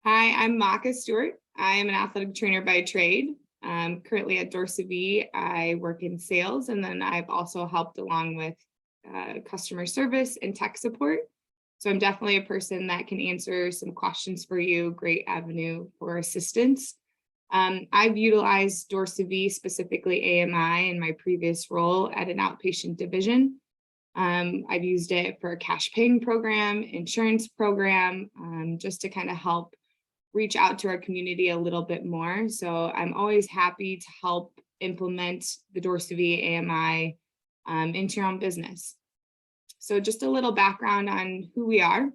Hi, I'm Maka Stewart. I am an athletic trainer by trade. Currently at Dorsavi, I work in sales, and then I've also helped along with customer service and tech support. So I'm definitely a person that can answer some questions for you, great avenue for assistance. I've utilized Dorsavi, specifically AMI, in my previous role at an outpatient division. I've used it for a cash paying program, insurance program, just to kind of help reach out to our community a little bit more. So I'm always happy to help implement the Dorsavi AMI into your own business. So just a little background on who we are.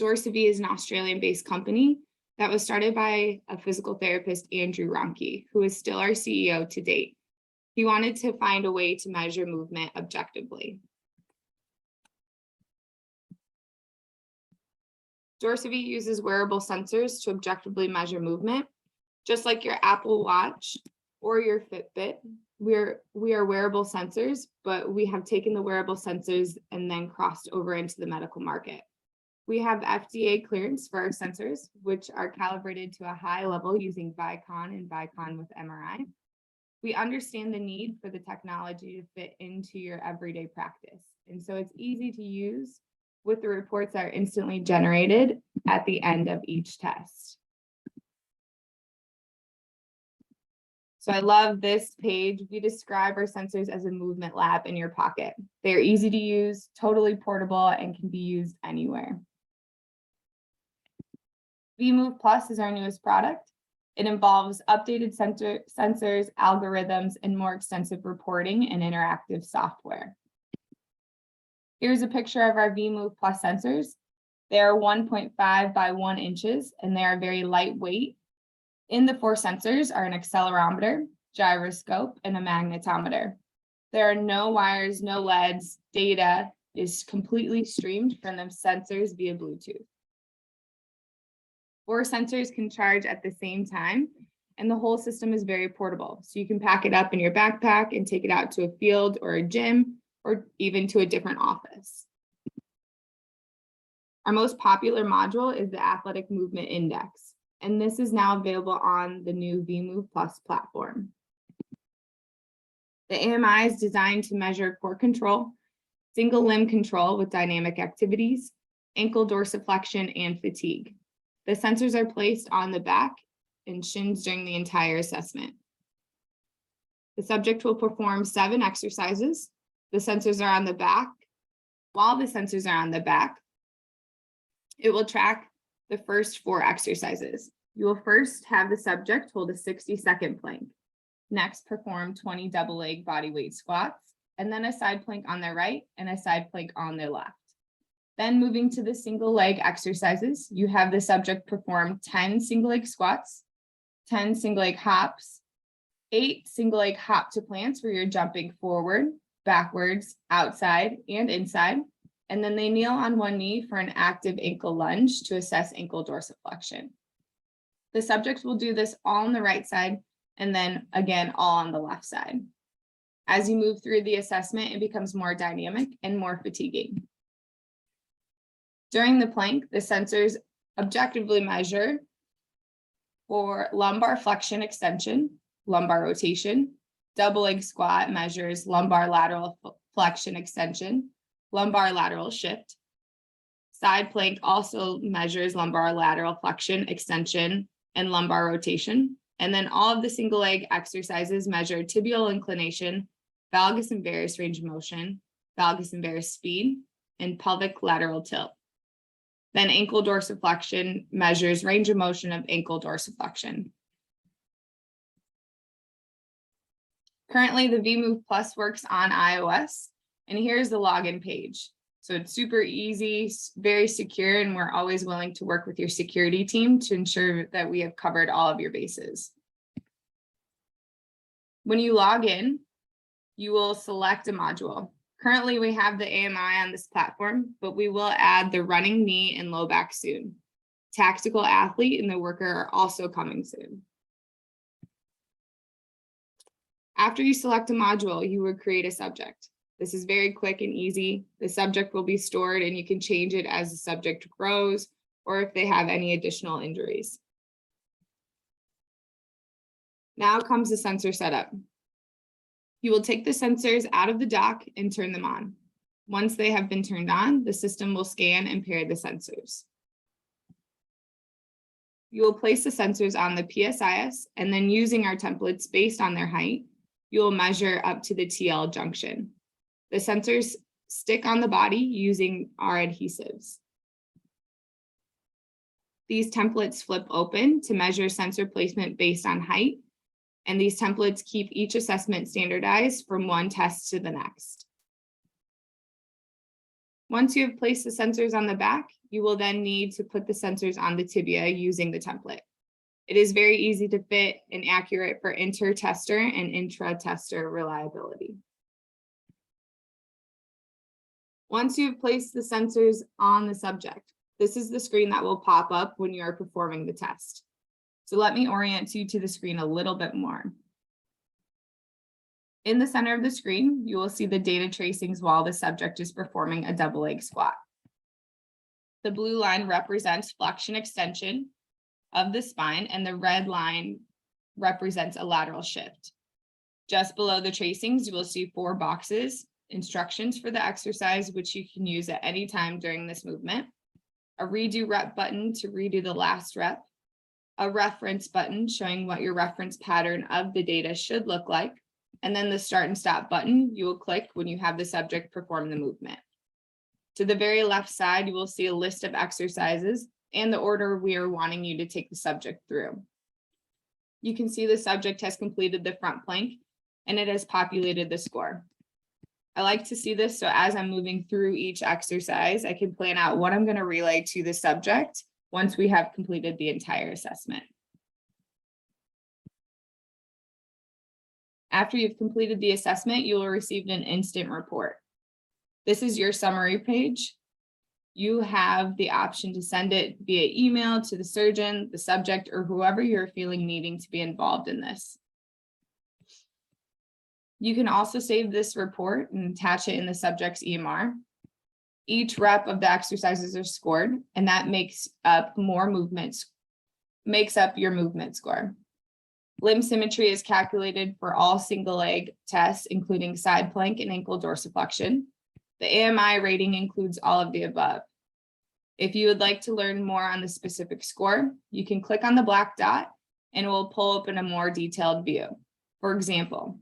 Dorsavi is an Australian-based company that was started by a physical therapist, Andrew Ronke, who is still our CEO to date. He wanted to find a way to measure movement objectively. Dorsavi uses wearable sensors to objectively measure movement. Just like your Apple Watch or your Fitbit, we are wearable sensors, but we have taken the wearable sensors and then crossed over into the medical market. We have FDA clearance for our sensors, which are calibrated to a high level using Vicon and Vicon with MRI. We understand the need for the technology to fit into your everyday practice. And so it's easy to use with the reports that are instantly generated at the end of each test. So I love this page. We describe our sensors as a movement lab in your pocket. They're easy to use, totally portable, and can be used anywhere. vMove Plus is our newest product. It involves updated sensors, algorithms, and more extensive reporting and interactive software. Here's a picture of our vMove Plus sensors. They are 1.5 by 1 inches, and they are very lightweight. In the 4 sensors are an accelerometer, gyroscope, and a magnetometer. There are no wires, no LEDs. Data is completely streamed from the sensors via Bluetooth. 4 sensors can charge at the same time, and the whole system is very portable. So you can pack it up in your backpack and take it out to a field or a gym, or even to a different office. Our most popular module is the Athletic Movement Index, and this is now available on the new vMove Plus platform. The AMI is designed to measure core control, single limb control with dynamic activities, ankle dorsiflexion, and fatigue. The sensors are placed on the back and shins during the entire assessment. The subject will perform 7 exercises. The sensors are on the back. While the sensors are on the back, it will track the first 4 exercises. You will first have the subject hold a 60-second plank. Next, perform 20 double leg body weight squats, and then a side plank on their right and a side plank on their left. Then moving to the single leg exercises, you have the subject perform 10 single leg squats, 10 single leg hops, 8 single leg hop to plants where you're jumping forward, backwards, outside, and inside. And then they kneel on one knee for an active ankle lunge to assess ankle dorsiflexion. The subjects will do this all on the right side and then again, all on the left side. As you move through the assessment, it becomes more dynamic and more fatiguing. During the plank, the sensors objectively measure for lumbar flexion extension, lumbar rotation. Double leg squat measures lumbar lateral flexion extension, lumbar lateral shift. Side plank also measures lumbar lateral flexion extension and lumbar rotation. And then all of the single leg exercises measure tibial inclination, valgus and varus range of motion, valgus and varus speed, and pelvic lateral tilt. Then ankle dorsiflexion measures range of motion of ankle dorsiflexion. Currently, the vMove Plus works on iOS, and here's the login page. So it's super easy, very secure, and we're always willing to work with your security team to ensure that we have covered all of your bases. When you log in, you will select a module. Currently, we have the AMI on this platform, but we will add the running knee and low back soon. Tactical athlete and the worker are also coming soon. After you select a module, you will create a subject. This is very quick and easy. The subject will be stored and you can change it as the subject grows or if they have any additional injuries. Now comes the sensor setup. You will take the sensors out of the dock and turn them on. Once they have been turned on, the system will scan and pair the sensors. You will place the sensors on the PSIS, and then using our templates based on their height, you will measure up to the TL junction. The sensors stick on the body using our adhesives. These templates flip open to measure sensor placement based on height, and these templates keep each assessment standardized from one test to the next. Once you have placed the sensors on the back, you will then need to put the sensors on the tibia using the template. It is very easy to fit and accurate for inter-tester and intra-tester reliability. Once you've placed the sensors on the subject, this is the screen that will pop up when you are performing the test. So let me orient you to the screen a little bit more. In the center of the screen, you will see the data tracings while the subject is performing a double leg squat. The blue line represents flexion extension of the spine, and the red line represents a lateral shift. Just below the tracings, you will see 4 boxes, instructions for the exercise, which you can use at any time during this movement, a redo rep button to redo the last rep, a reference button showing what your reference pattern of the data should look like, and then the start and stop button you will click when you have the subject perform the movement. To the very left side, you will see a list of exercises and the order we are wanting you to take the subject through. You can see the subject has completed the front plank and it has populated the score. I like to see this, so as I'm moving through each exercise, I can plan out what I'm going to relay to the subject once we have completed the entire assessment. After you've completed the assessment, you will receive an instant report. This is your summary page. You have the option to send it via email to the surgeon, the subject, or whoever you're feeling needing to be involved in this. You can also save this report and attach it in the subject's EMR. Each rep of the exercises are scored, and that makes up your movement score. Limb symmetry is calculated for all single leg tests, including side plank and ankle dorsiflexion. The AMI rating includes all of the above. If you would like to learn more on the specific score, you can click on the black dot and it will pull open a more detailed view. For example,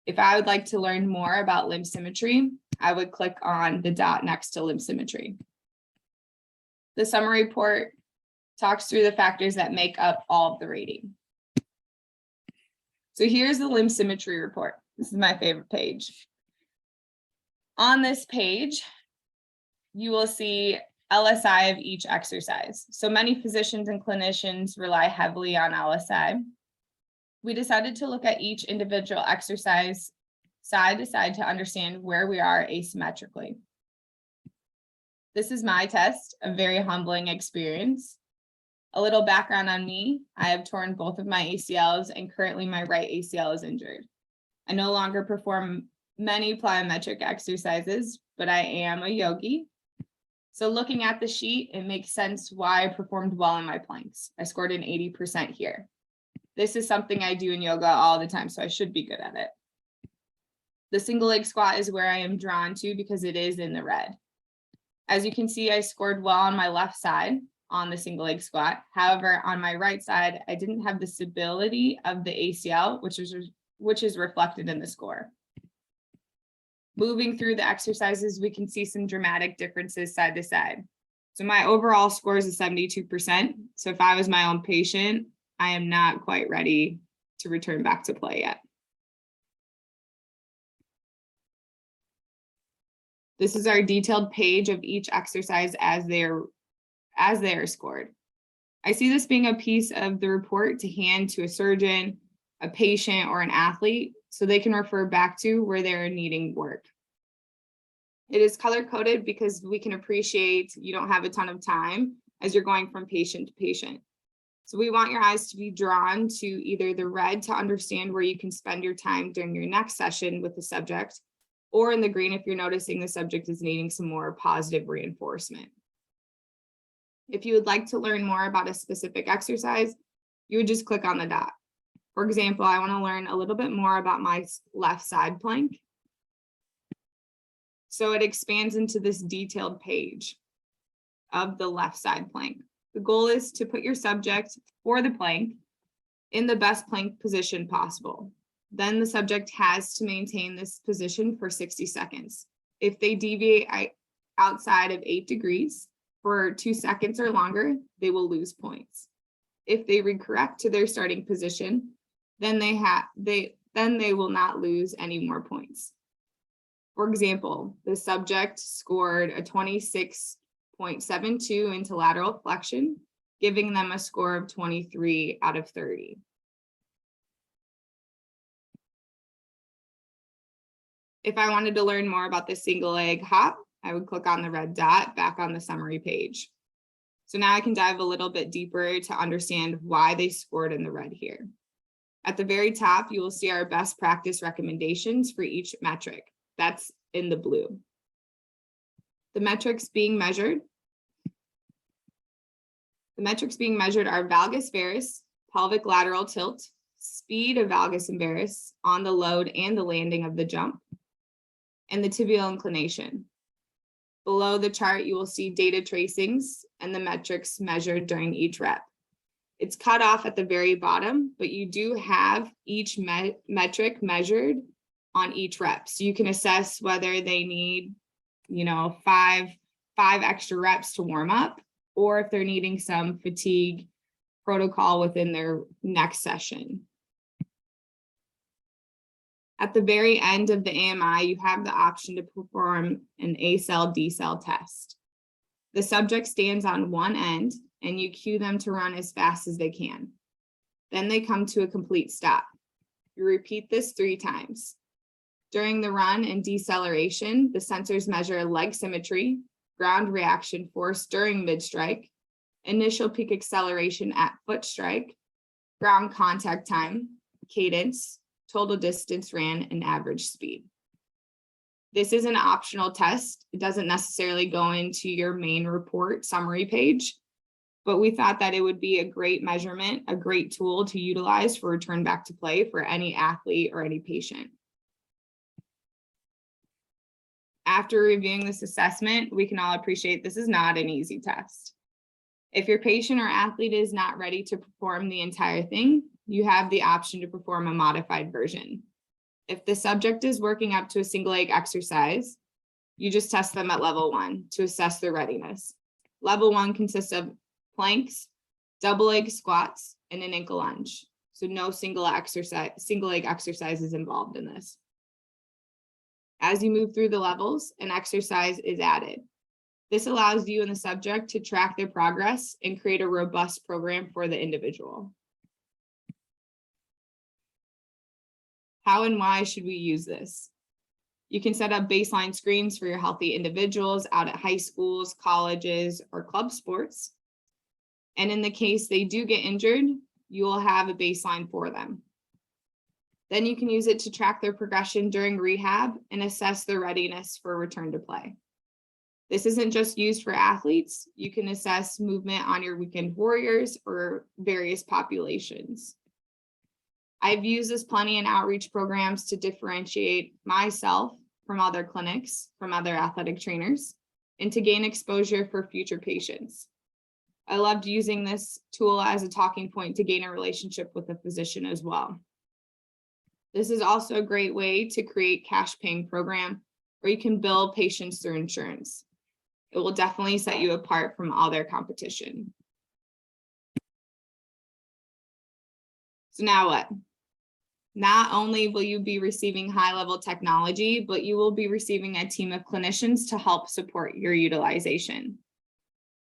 if I would like to learn more about limb symmetry, I would click on the dot next to limb symmetry. The summary report talks through the factors that make up all of the rating. So here's the limb symmetry report. This is my favorite page. On this page, you will see LSI of each exercise. So many physicians and clinicians rely heavily on LSI. We decided to look at each individual exercise side to side to understand where we are asymmetrically. This is my test, a very humbling experience. A little background on me, I have torn both of my ACLs and currently my right ACL is injured. I no longer perform many plyometric exercises, but I am a yogi. So looking at the sheet, it makes sense why I performed well in my planks. I scored an 80% here. This is something I do in yoga all the time, so I should be good at it. The single leg squat is where I am drawn to because it is in the red. As you can see, I scored well on my left side on the single leg squat. However, on my right side, I didn't have the stability of the ACL, which is reflected in the score. Moving through the exercises, we can see some dramatic differences side to side. So my overall score is a 72%. So if I was my own patient, I am not quite ready to return back to play yet. This is our detailed page of each exercise as they are scored. I see this being a piece of the report to hand to a surgeon, a patient, or an athlete so they can refer back to where they're needing work. It is color-coded because we can appreciate you don't have a ton of time as you're going from patient to patient. So we want your eyes to be drawn to either the red to understand where you can spend your time during your next session with the subject, or in the green if you're noticing the subject is needing some more positive reinforcement. If you would like to learn more about a specific exercise, you would just click on the dot. For example, I want to learn a little bit more about my left side plank. So it expands into this detailed page of the left side plank. The goal is to put your subject for the plank in the best plank position possible. Then the subject has to maintain this position for 60 seconds. If they deviate outside of 8 degrees for 2 seconds or longer, they will lose points. If they recorrect to their starting position, then they will not lose any more points. For example, the subject scored a 26.72 into lateral flexion, giving them a score of 23 out of 30. If I wanted to learn more about the single leg hop, I would click on the red dot back on the summary page. So now I can dive a little bit deeper to understand why they scored in the red here. At the very top, you will see our best practice recommendations for each metric. That's in the blue. The metrics being measured are valgus varus, pelvic lateral tilt, speed of valgus and varus on the load and the landing of the jump, and the tibial inclination. Below the chart, you will see data tracings and the metrics measured during each rep. It's cut off at the very bottom, but you do have each metric measured on each rep. So you can assess whether they need, five extra reps to warm up, or if they're needing some fatigue protocol within their next session. At the very end of the AMI, you have the option to perform an A-cell, D-cell test. The subject stands on one end and you cue them to run as fast as they can. Then they come to a complete stop. You repeat this 3 times. During the run and deceleration, the sensors measure leg symmetry, ground reaction force during mid-strike, initial peak acceleration at foot strike, ground contact time, cadence, total distance ran, and average speed. This is an optional test. It doesn't necessarily go into your main report summary page, but we thought that it would be a great measurement, a great tool to utilize for return back to play for any athlete or any patient. After reviewing this assessment, we can all appreciate this is not an easy test. If your patient or athlete is not ready to perform the entire thing, you have the option to perform a modified version. If the subject is working up to a single leg exercise, you just test them at level 1 to assess their readiness. Level 1 consists of planks, double leg squats, and an ankle lunge. So no single leg exercises involved in this. As you move through the levels, an exercise is added. This allows you and the subject to track their progress and create a robust program for the individual. How and why should we use this? You can set up baseline screens for your healthy individuals out at high schools, colleges, or club sports. And in the case they do get injured, you will have a baseline for them. Then you can use it to track their progression during rehab and assess their readiness for return to play. This isn't just used for athletes. You can assess movement on your weekend warriors or various populations. I've used this plenty in outreach programs to differentiate myself from other clinics, from other athletic trainers, and to gain exposure for future patients. I loved using this tool as a talking point to gain a relationship with a physician as well. This is also a great way to create cash paying program where you can bill patients through insurance. It will definitely set you apart from all their competition. So now what? Not only will you be receiving high-level technology, but you will be receiving a team of clinicians to help support your utilization.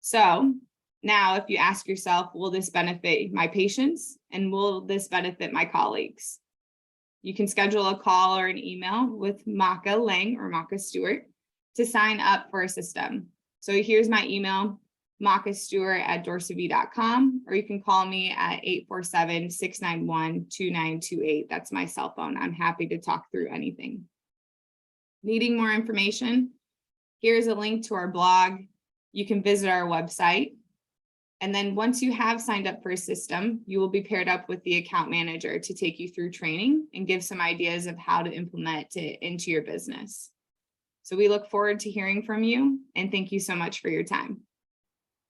So now if you ask yourself, will this benefit my patients and will this benefit my colleagues? You can schedule a call or an email with Maka Lang or Maka Stewart to sign up for a system. So here's my email, makastewart@dorsavie.com, or you can call me at 847-691-2928. That's my cell phone. I'm happy to talk through anything. Needing more information? Here's a link to our blog. You can visit our website. And then once you have signed up for a system, you will be paired up with the account manager to take you through training and give some ideas of how to implement it into your business. So we look forward to hearing from you, and thank you so much for your time.